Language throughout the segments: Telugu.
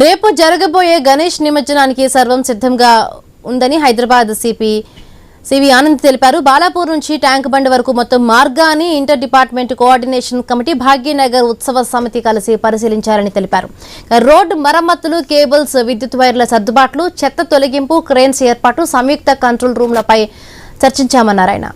రేపు జరగబోయే గణేష్ నిమజ్జనానికి సర్వం సిద్ధంగా ఉందని హైదరాబాద్ సివి ఆనంద్ తెలిపారు. బాలాపూర్ నుంచి ట్యాంక్ బండ్ వరకు మొత్తం మార్గాన్ని inter department coordination committee Bhagyanagar ఉత్సవ సమితి కలిసి పరిశీలించారని తెలిపారు. రోడ్డు మరమ్మతులు, కేబుల్స్, విద్యుత్ వైర్ల సర్దుబాట్లు, చెత్త తొలగింపు, క్రేన్స్ ఏర్పాటు, సంయుక్త కంట్రోల్ రూమ్లపై చర్చించామన్నారు ఆయన.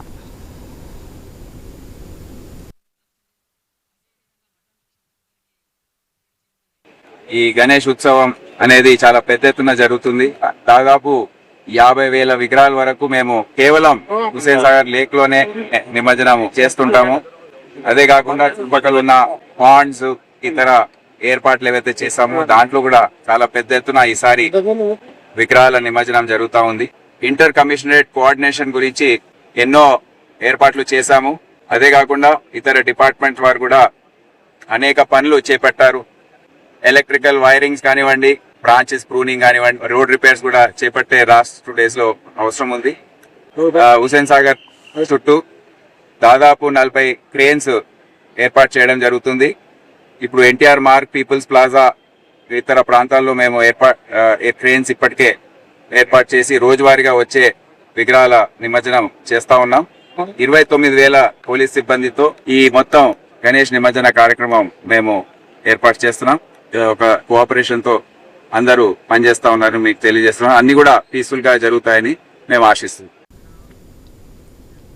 ఈ గణేష్ ఉత్సవం అనేది చాలా పెద్ద ఎత్తున జరుగుతుంది. దాదాపు 50,000 విగ్రహాల వరకు మేము కేవలం హుస్సేన్ సాగర్ లేక్ లోనే నిమజ్జనం చేస్తుంటాము. అదే కాకుండా చుట్టుపక్కల ఉన్న పాండ్స్, ఇతర ఏర్పాట్లు ఏవైతే చేస్తామో దాంట్లో కూడా చాలా పెద్ద ఎత్తున ఈసారి విగ్రహాల నిమజ్జనం జరుగుతూ ఉంది. ఇంటర్ కమిషనరేట్ కోఆర్డినేషన్ గురించి ఎన్నో ఏర్పాట్లు చేశాము. అదే కాకుండా ఇతర డిపార్ట్మెంట్ వారు కూడా అనేక పనులు చేపట్టారు. ఎలక్ట్రికల్ వైరింగ్స్ కానివ్వండి, బ్రాంచెస్ ప్రూనింగ్ కానివ్వండి, రోడ్ రిపేర్స్ కూడా చేపట్టే లాస్ట్ 2 days లో అవసరం ఉంది. హుస్సేన్ సాగర్ చుట్టూ దాదాపు 40 క్రేన్స్ ఏర్పాటు చేయడం జరుగుతుంది. ఇప్పుడు ఎన్టీఆర్ మార్గ్, పీపుల్స్ ప్లాజా, ఇతర ప్రాంతాల్లో మేము క్రేన్స్ ఇప్పటికే ఏర్పాటు చేసి రోజువారీగా వచ్చే విగ్రహాల నిమజ్జనం చేస్తా ఉన్నాం. 29,000 పోలీస్ సిబ్బందితో ఈ మొత్తం గణేష్ నిమజ్జన కార్యక్రమం మేము ఏర్పాటు చేస్తున్నాం. ఒక కోఆపరేషన్ తో అందరూ పనిచేస్తా ఉన్నారు. మీకు తెలియజేస్తున్నాం. అన్ని కూడా పీస్ఫుల్ గా జరుగుతాయని మేము ఆశిస్తున్నాం.